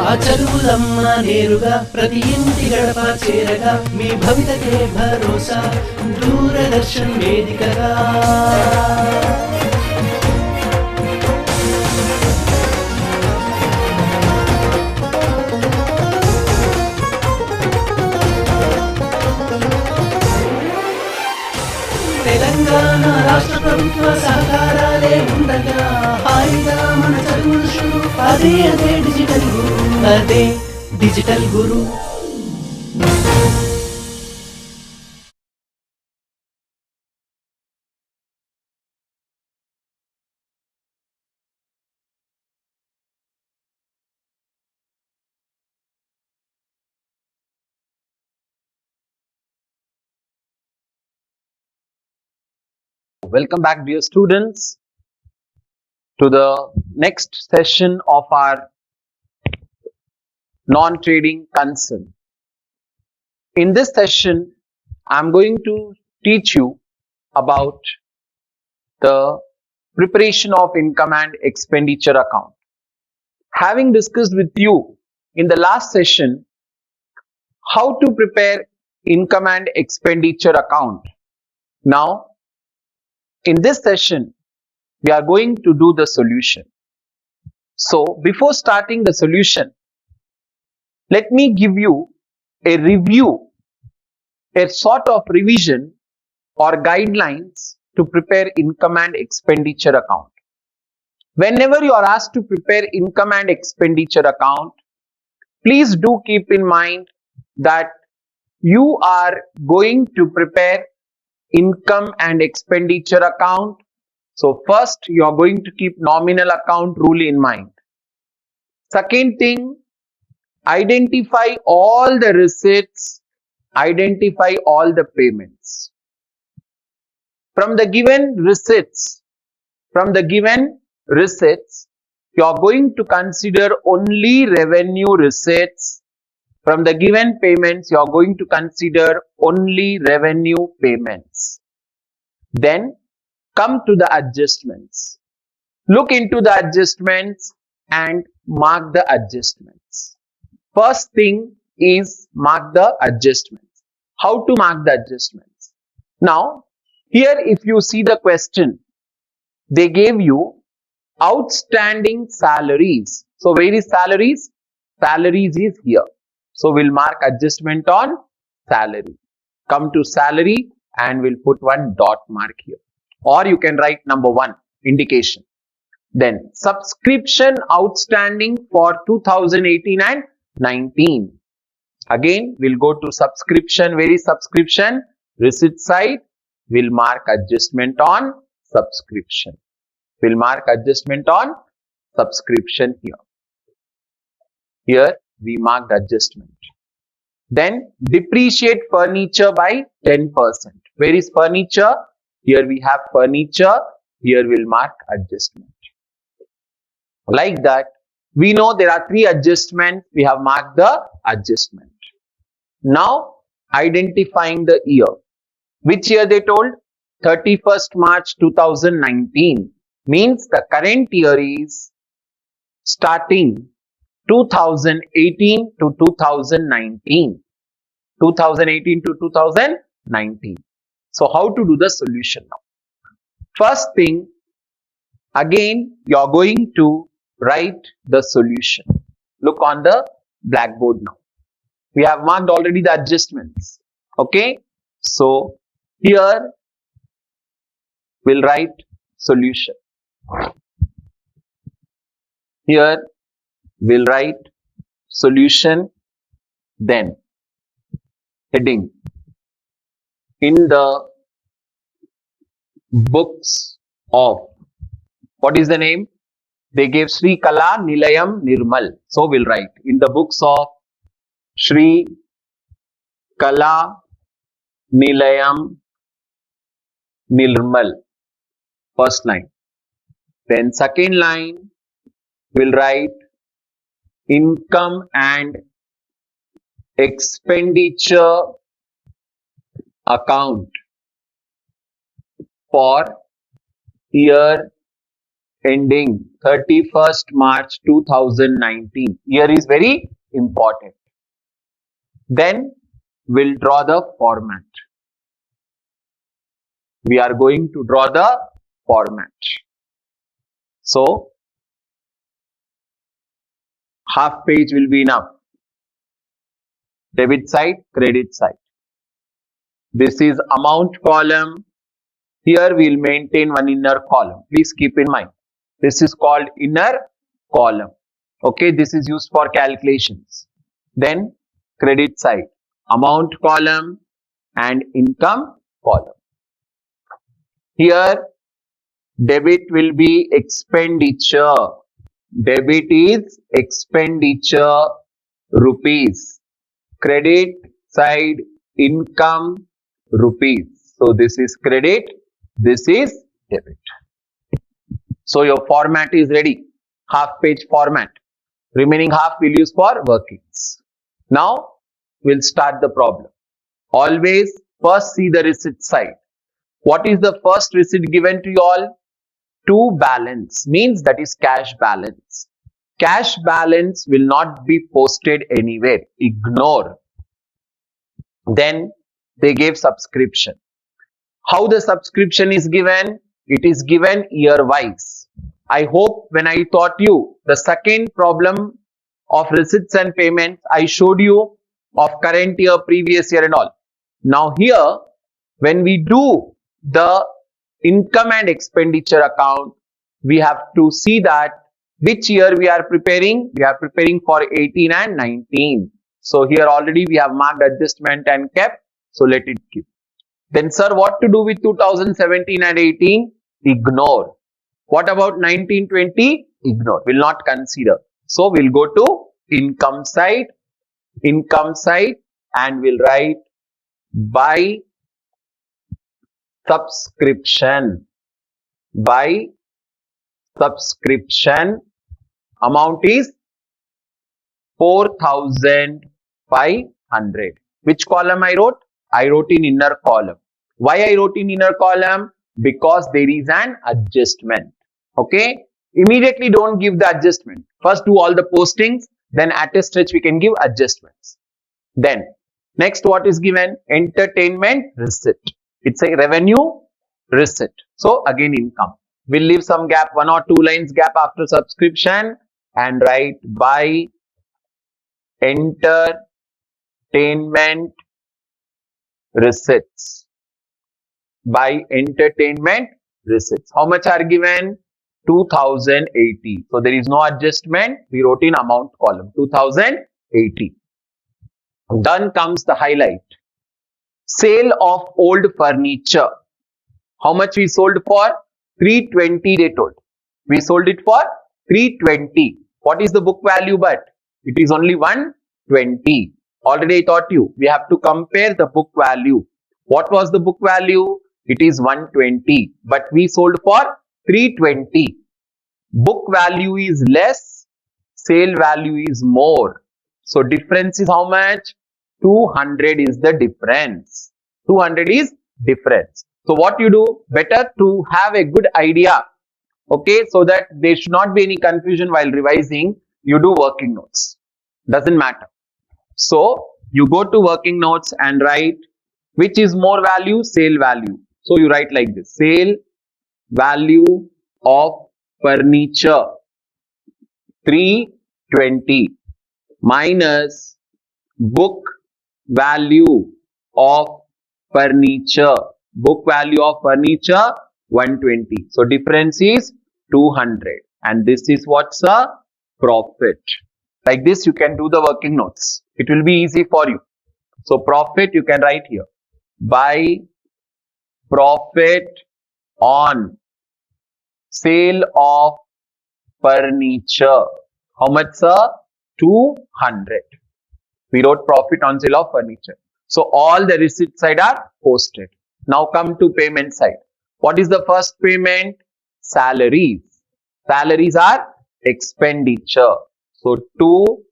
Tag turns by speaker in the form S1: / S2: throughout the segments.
S1: ఆ చదువులమ్మ నేరుగా ప్రతి ఇంటి గడప చేరగా మీ భవితకే భరోసా దూరదర్శన్ వేదికగా తెలంగాణ రాష్ట్ర ప్రభుత్వ సహకారాలే ఉండగా హాయిగా మన చదువులు షురు అదే డిజిటల్ గురు అదే digital Guru.
S2: Welcome back, dear students, to the next session of our non-trading concern. In this session, I'm going to teach you about the preparation of income and expenditure account. Having discussed with you in the last session how to prepare income and expenditure account, now in this session we are going to do the solution. So before starting the solution, let me give you a review, a sort of revision or guidelines to prepare income and expenditure account. Whenever you are asked to prepare income and expenditure account, please do keep in mind that you are going to prepare income and expenditure account. So first you are going to keep nominal account rule in mind. Second thing, identify all the receipts, identify all the payments. From the given receipts, you are going to consider only revenue receipts. From the given payments, you are going to consider only revenue payments. Then come to the adjustments. Look into the adjustments and mark the adjustments. First thing is mark the adjustments. How to mark the adjustments? Now, here if you see the question, they gave you outstanding salaries. So where is salaries? Salaries is here. So we'll mark adjustment on salary. Come to salary and we'll put one dot mark here. Or you can write number 1, indication. Then subscription outstanding for 2018 and 19. Again, we'll go to subscription. Where is subscription? Receipt side. We'll mark adjustment on subscription. We'll mark adjustment on subscription here. Here we marked adjustment. Then depreciate furniture by 10%. Where is furniture? Here we have furniture. Here we'll mark adjustment. Like that, we know there are 3 adjustments. We have marked the adjustment. Now identifying the year. Which year they told? 31st March 2019. Means the current year is starting 2018 to 2019. 2018 to 2019. So how to do the solution now? First thing, again you are going to write the solution. Look on the blackboard now. We have marked already the adjustments. Okay. So here we'll write solution. Here we'll write solution. Then heading, in the books of, what is the name? They gave Sri Kala Nilayam Nirmal. So we'll write in the books of Sri Kala Nilayam Nirmal. First line. Then second line, we'll write income and expenditure account for year ending 31st March 2019. Year is very important. Then we'll draw the format. We are going to draw the format. So, half page will be enough. Debit side, credit side. This is amount column. Here we will maintain one inner column. Please keep in mind. This is called inner column. Okay, this is used for calculations. Then credit side, amount column and income column. Here debit will be expenditure. Debit is expenditure rupees. Credit side income rupees. So this is credit, this is debit. So your format is ready. Half page format. Remaining half we'll use for workings. Now we'll start the problem. Always first see the receipt side. What is the first receipt given to you all? To balance, means that is cash balance. Cash balance will not be posted anywhere. Ignore. Then they gave subscription. How the subscription is given? It is given year wise. I hope when I taught you the second problem of receipts and payments, I showed you of current year, previous year and all. Now here, when we do the income and expenditure account, we have to see that which year we are preparing. We are preparing for 18 and 19. So here already we have marked adjustment and kept. So let it keep. Then sir, what to do with 2017 and 18? Ignore. What about 1920? Ignore. Will not consider. So we'll go to income side, and we'll write by subscription. By subscription, amount is 4,500. Which column I wrote? I wrote in inner column. Why I wrote in inner column? Because there is an adjustment. Okay. Immediately don't give the adjustment. First do all the postings. Then at a stretch we can give adjustments. Then next what is given? Entertainment receipt. It's a revenue receipt. So again income. We'll leave some gap, 1 or 2 lines gap after subscription and write by entertainment receipts. By entertainment receipts. How much are given? 2080. So there is no adjustment. We wrote in amount column 2080. Then comes the highlight. Sale of old furniture. How much we sold for? 320 they told. We sold it for 320. What is the book value? But it is only 120. Already I taught you. We have to compare the book value. What was the book value? It is 120. But we sold for 320. Book value is less. Sale value is more. So difference is how much? 200 is the difference. 200 is difference. So what you do? Better to have a good idea. Okay, so that there should not be any confusion while revising. You do working notes. Doesn't matter. So you go to working notes and write which is more value? Sale value. So you write like this. Sale value of furniture 320 minus book value of furniture. Book value of furniture 120. So difference is 200. And this is what's a profit. Like this you can do the working notes. It will be easy for you. So profit you can write here. By profit on sale of furniture. How much sir? 200. We wrote profit on sale of furniture. So all the receipt side are posted. Now come to payment side. What is the first payment? Salaries. Salaries are expenditure. So 2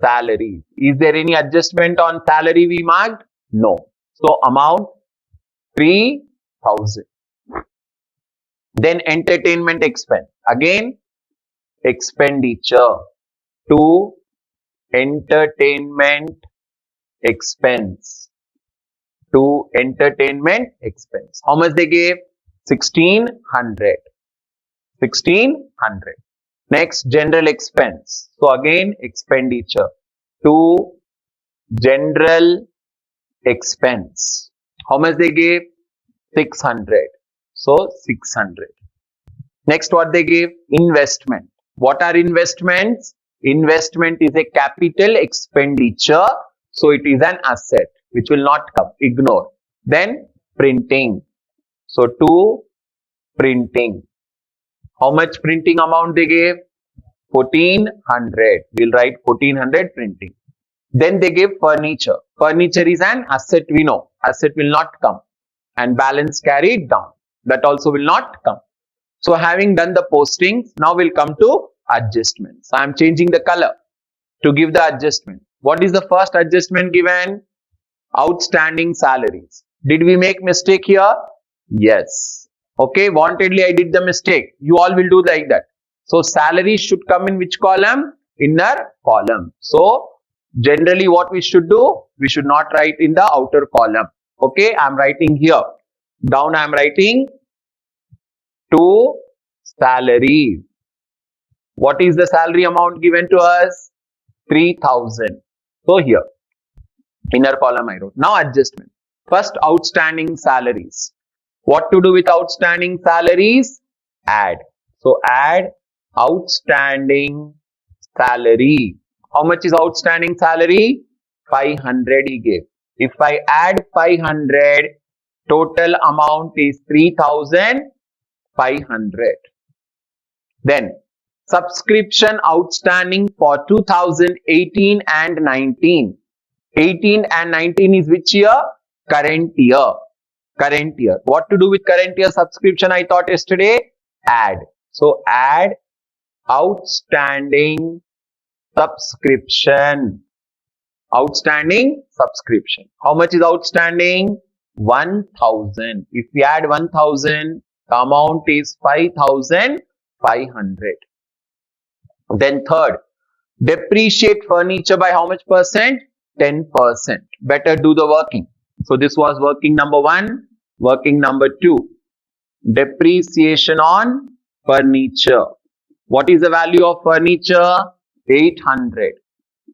S2: salaries. Is there any adjustment on salary we marked? No. So amount 3,000. Then entertainment expense. Again, expenditure to entertainment expense. To entertainment expense. How much they gave? 1600. 1600. Next, general expense. So again, expenditure to general expense. How much they gave? 600. So 600. Next, what they gave? Investment. What are investments? Investment is a capital expenditure. So it is an asset which will not come. Ignore. Then printing. So to printing. How much printing amount they gave? 1400. We'll write 1400 printing. Then they gave furniture. Furniture is an asset, we know. Asset will not come. And balance carried down. That also will not come. So having done the postings, now we'll come to adjustments. I am changing the color to give the adjustment. What is the first adjustment given? Outstanding salaries. Did we make mistake here? Yes. Okay, wantedly I did the mistake. You all will do like that. So salaries should come in which column? Inner column. So generally what we should do? We should not write in the outer column. Okay, I am writing here. Down I am writing to salary. What is the salary amount given to us? 3000. So here, inner column I wrote. Now adjustment. First, outstanding salaries. What to do with outstanding salaries? Add. So add outstanding salary. How much is outstanding salary? 500 he gave. If I add 500, total amount is 3500. Then subscription outstanding for 2018 and 19. 18 and 19 is which year? Current year. Current year. What to do with current year subscription? I thought yesterday. Add. So add outstanding subscription. Outstanding subscription. How much is outstanding? 1000. If we add 1000, the amount is 5500. Then third, depreciate furniture by how much percent? 10%. Better do the working. So this was working number 1. Working number 2. Depreciation on furniture. What is the value of furniture? 800.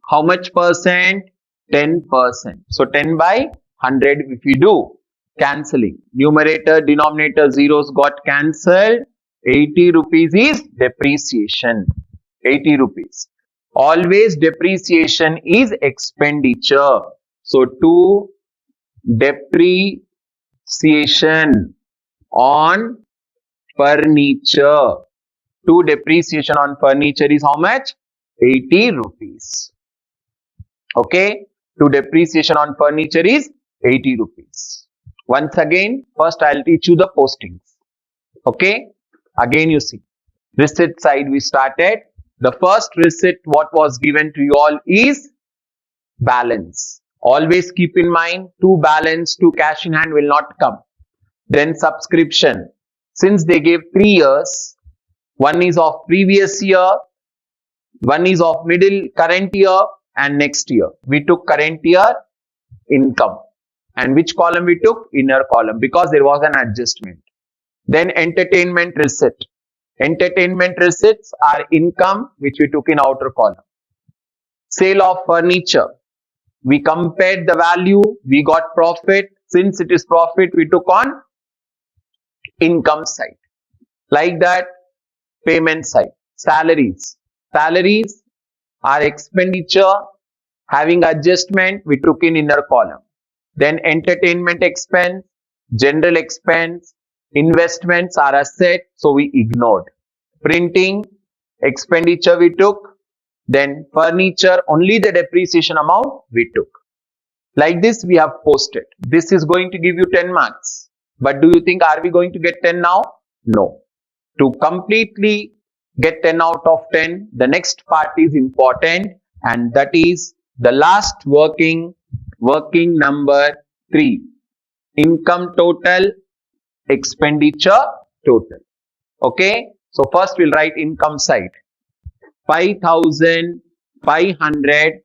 S2: How much percent? 10%. So 10 by 100 if we do. Cancelling. Numerator, denominator zeros got cancelled. 80 rupees is depreciation. 80 rupees. Always depreciation is expenditure. So to depreciation on furniture. To depreciation on furniture is how much? 80 rupees. Okay. To depreciation on furniture is 80 rupees. Once again, first I'll teach you the postings. Okay. Again you see. Receipt side we started. The first receipt what was given to you all is balance. Always keep in mind, to balance, to cash in hand will not come. Then subscription. Since they gave 3 years, one is of previous year, one is of middle current year and next year. We took current year income. And which column we took? Inner column, because there was an adjustment. Then entertainment receipt. Entertainment receipts are income which we took in outer column. Sale of furniture. We compared the value, we got profit. Since it is profit, we took on income side. Like that, payment side. Salaries. Salaries are expenditure. Having adjustment, we took in inner column. Then entertainment expense, general expense, investments are asset, so we ignored. Printing, expenditure we took. Then furniture, only the depreciation amount we took. Like this we have posted. This is going to give you 10 marks. But do you think are we going to get 10 now? No. To completely get 10 out of 10, the next part is important, and that is the last working number 3. Income total, expenditure total. Okay. So first we'll write income side. 5,500,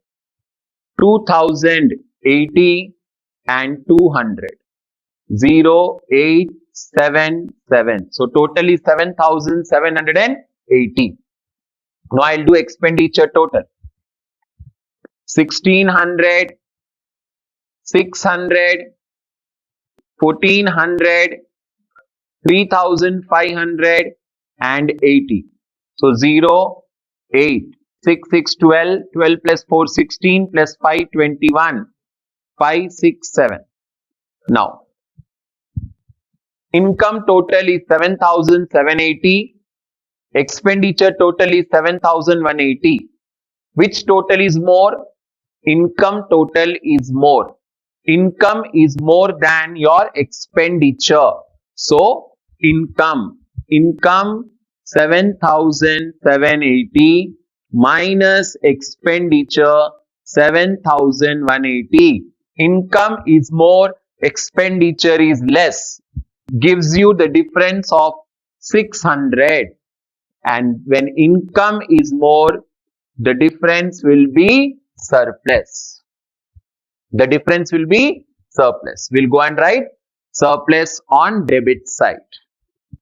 S2: 2,080 and 200. 0877. So totally 7,780. Now I'll do expenditure total. 1,600, 600, 1,400, 3,500 and 80. So 0, 8, 6, 6, 12, 12 plus 4, 16 plus 5, 21, 5, 6, 7. Now, income total is 7,780. Expenditure total is 7,180. Which total is more? Income total is more. Income is more than your expenditure. So, income 7,780 minus expenditure 7,180. Income is more, expenditure is less. Gives you the difference of 600. And when income is more, the difference will be surplus. The difference will be surplus. We'll go and write surplus on debit side.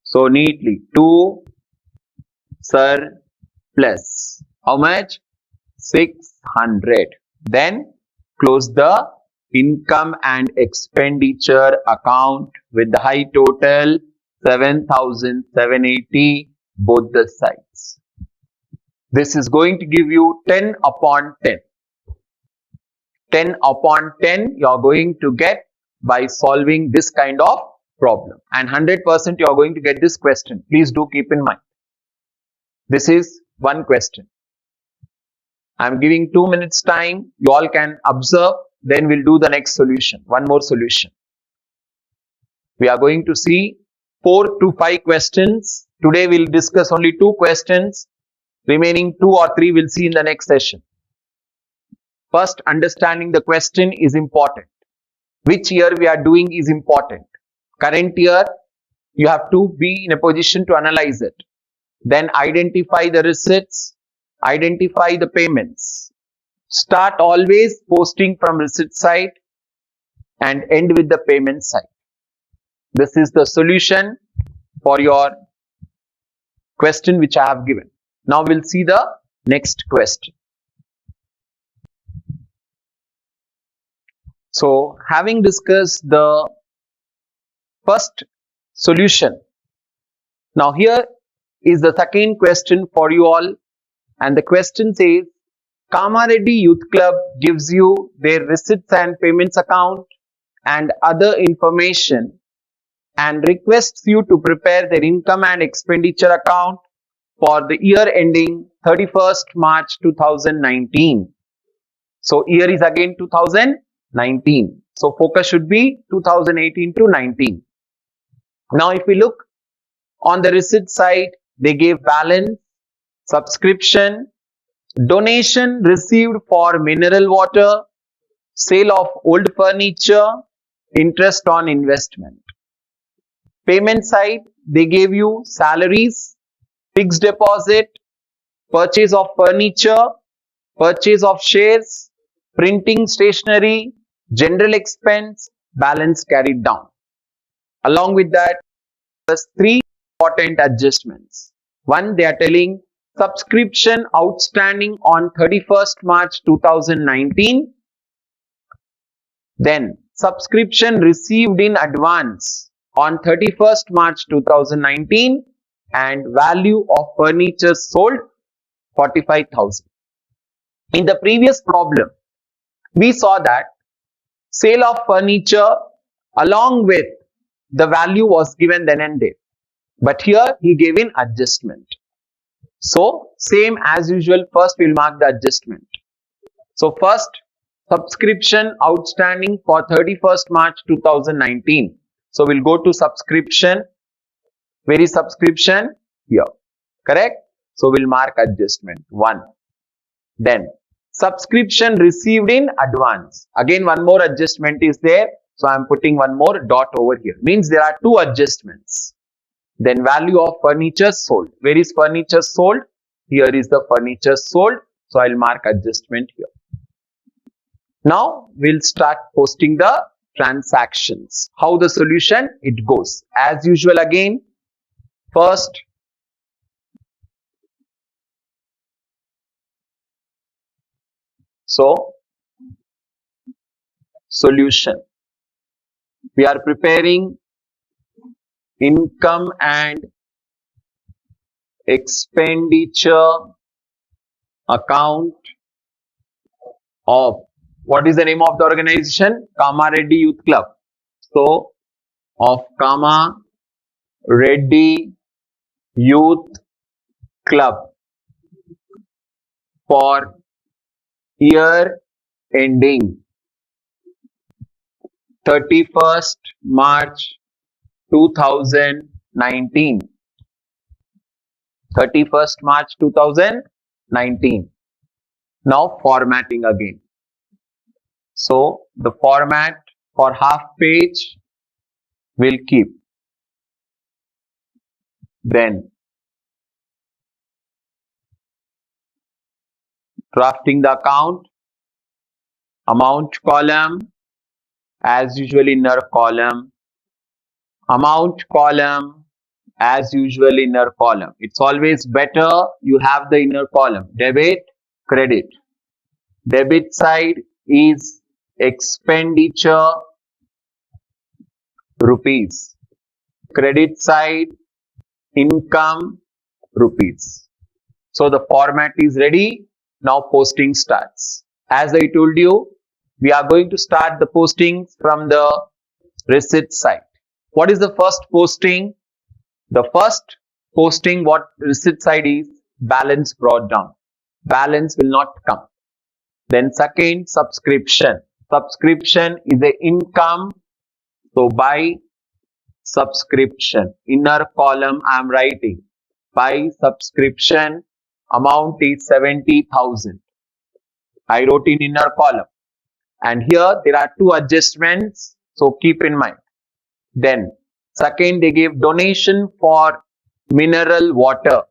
S2: So neatly, 2 surplus. How much? 600. Then close the income and expenditure account with the high total 7,780 both the sides. This is going to give you 10 upon 10. 10 upon 10 you are going to get by solving this kind of problem, and 100% you are going to get this question. Please do keep in mind. This is one question. I am giving 2 minutes time. You all can observe. Then we'll do the next solution. One more solution. We are going to see 4 to 5 questions. Today we'll discuss only 2 questions. Remaining 2 or 3 we'll see in the next session. First, understanding the question is important. Which year we are doing is important. Current year, you have to be in a position to analyze it. Then identify the receipts, identify the payments. Start always posting from receipt side and end with the payment side. This is the solution for your question which I have given. Now we'll see the next question. So, having discussed the first solution, now here is the second question for you all, and the question says, Kamareddy Youth Club gives you their receipts and payments account and other information and requests you to prepare their income and expenditure account for the year ending 31st March 2019. So, year is again 2019. So, focus should be 2018 to 19. Now, if we look on the receipt side, they gave balance, subscription, donation received for mineral water, sale of old furniture, interest on investment. Payment side, they gave you salaries, fixed deposit, purchase of furniture, purchase of shares, printing stationery, general expense, balance carried down. Along with that, there's 3 important adjustments. One, they are telling subscription outstanding on 31st March 2019. Then, subscription received in advance on 31st March 2019 and value of furniture sold 45,000. In the previous problem, we saw that sale of furniture along with the value was given then and there. But here he gave in adjustment. So same as usual, first we'll mark the adjustment. So first, subscription outstanding for 31st March 2019. So we'll go to subscription. Where is subscription? Here. Correct? So we'll mark adjustment 1. Then subscription received in advance. Again, one more adjustment is there. So I'm putting one more dot over here. Means there are 2 adjustments. Then value of furniture sold. Where is furniture sold? Here is the furniture sold. So I'll mark adjustment here. Now we'll start posting the transactions. How the solution? It goes as usual again. First, so solution. We are preparing income and expenditure account of, what is the name of the organization? Kamareddy Youth Club. So of Kamareddy Youth Club for year ending 31st March 2019. 31st March 2019. Now formatting again. So the format for half page will keep. Then drafting the account, amount column, as usual inner column, amount column, as usual inner column. It's always better you have the inner column. Debit, credit. Debit side is expenditure rupees. Credit side income rupees. So the format is ready. Now posting starts. As I told you, we are going to start the postings from the receipt side. What is the first posting? The first posting, what receipt side is? Balance brought down. Balance will not come. Then second, subscription. Subscription is the income. So by subscription, inner column I am writing. By subscription, amount is 70,000. I wrote in inner column. And here there are two adjustments. So keep in mind. Then second, they gave donation for mineral water.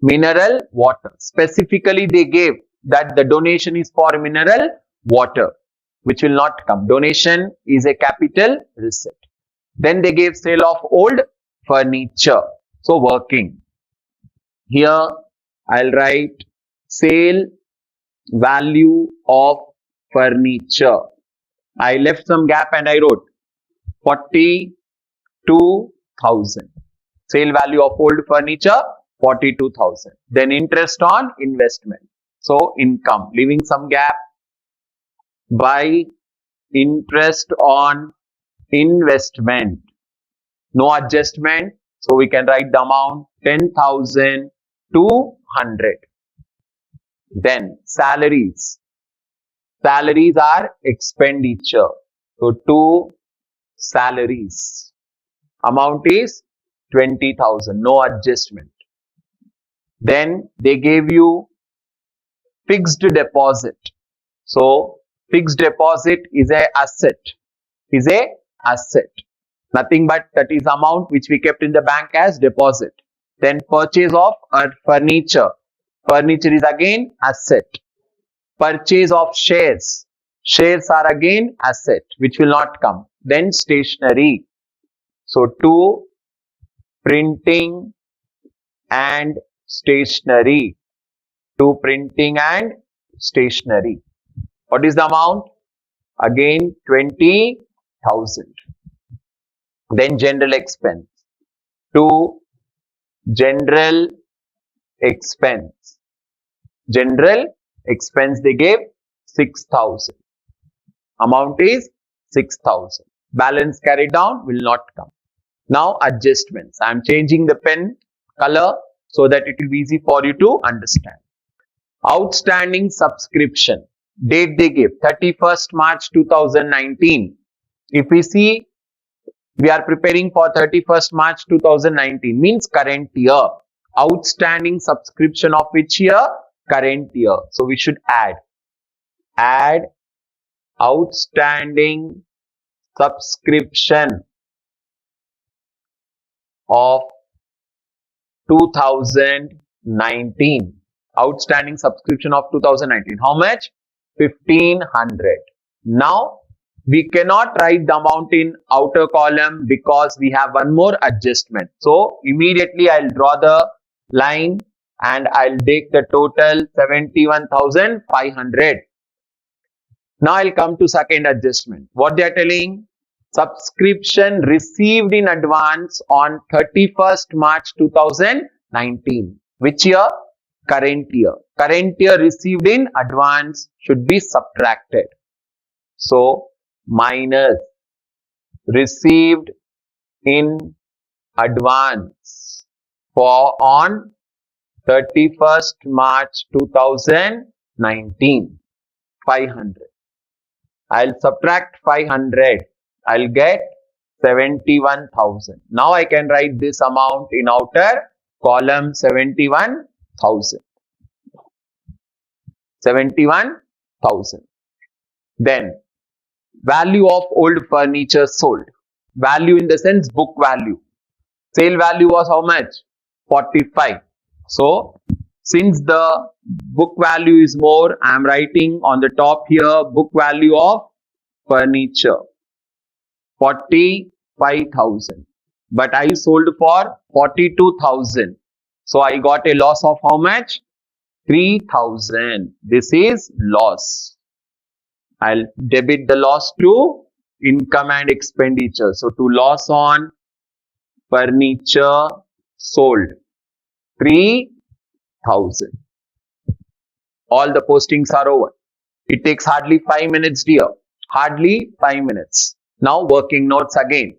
S2: Mineral water. Specifically, they gave that the donation is for mineral water, which will not come. Donation is a capital receipt. Then they gave sale of old furniture. So working. Here I'll write sale value of furniture. I left some gap and I wrote 42,000. Sale value of old furniture 42,000. Then interest on investment. So income, leaving some gap. By interest on investment, no adjustment. So we can write the amount 10,200. Then salaries. Salaries are expenditure. So 2 salaries. Amount is 20,000. No adjustment. Then they gave you fixed deposit. So fixed deposit is a asset. Is a asset. Nothing but that is amount which we kept in the bank as deposit. Then purchase of furniture. Furniture is again asset. Purchase of shares. Shares are again asset which will not come. Then stationery. So 2 printing and stationery. 2 printing and stationery. What is the amount? Again 20,000. Then general expense. 2 general expense. General expense they gave 6,000. Amount is 6,000. Balance carried down will not come. Now adjustments. I am changing the pen color so that it will be easy for you to understand. Outstanding subscription. Date they give 31st March 2019. If we see, we are preparing for 31st March 2019 means current year. Outstanding subscription of which year? Current year. So we should add outstanding subscription of 2019. Outstanding subscription of 2019. How much? 1500. Now we cannot write the amount in outer column because we have one more adjustment. So immediately I'll draw the line and I'll take the total 71,500. Now I'll come to second adjustment. What they are telling? Subscription received in advance on 31st March 2019. Which year? Current year. Current year received in advance should be subtracted. So minus received in advance for on 31st March 2019. 500. I'll subtract 500. I'll get 71,000. Now I can write this amount in outer column 71,000. 71,000. Then value of old furniture sold. Value in the sense book value. Sale value was how much? 45. So since the book value is more, I am writing on the top here book value of furniture 45,000. But I sold for 42,000. So I got a loss of how much? 3,000. This is loss. I'll debit the loss to income and expenditure. So to loss on furniture sold 3,000. All the postings are over. It takes hardly 5 minutes, dear. Hardly 5 minutes. Now working notes again.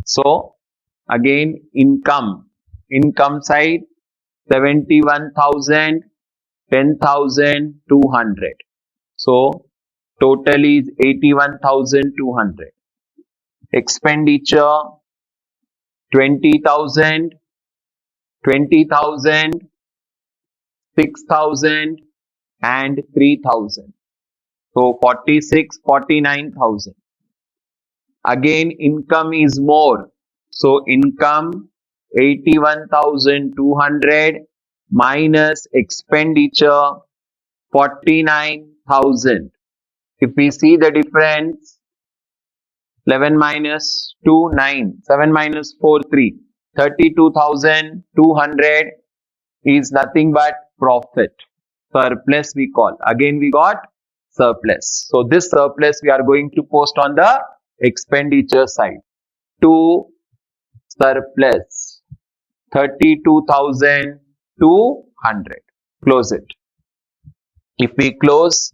S2: So again income side 71,000, 10,200. So total is 81,200. Expenditure 20,000, 20,000, 6,000 and 3,000. So 46, 49,000. Again income is more. So income 81,200 minus expenditure 49,000. If we see the difference, 11 minus 2, 9, 7 minus 4, 3, 32,200 is nothing but profit. Surplus we call. Again we got surplus. So this surplus we are going to post on the expenditure side. To surplus 32,200. Close it. If we close,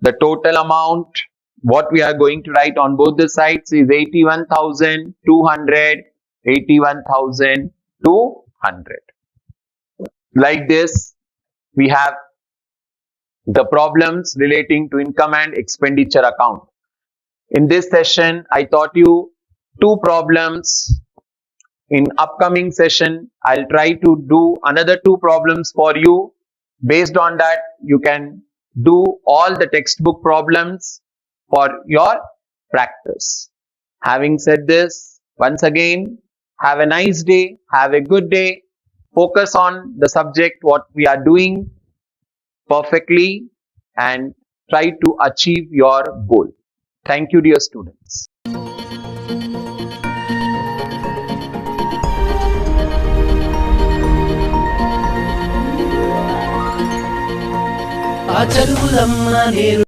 S2: the total amount what we are going to write on both the sides is 81,200, 81,200. Like this, we have the problems relating to income and expenditure account. In this session, I taught you 2 problems. In upcoming session, I'll try to do another 2 problems for you. Based on that, you can do all the textbook problems for your practice. Having said this, once again, have a nice day, have a good day. Focus on the subject, what we are doing perfectly, and try to achieve your goal. Thank you, dear students.
S1: ఆ చదువులమ్మ నేరు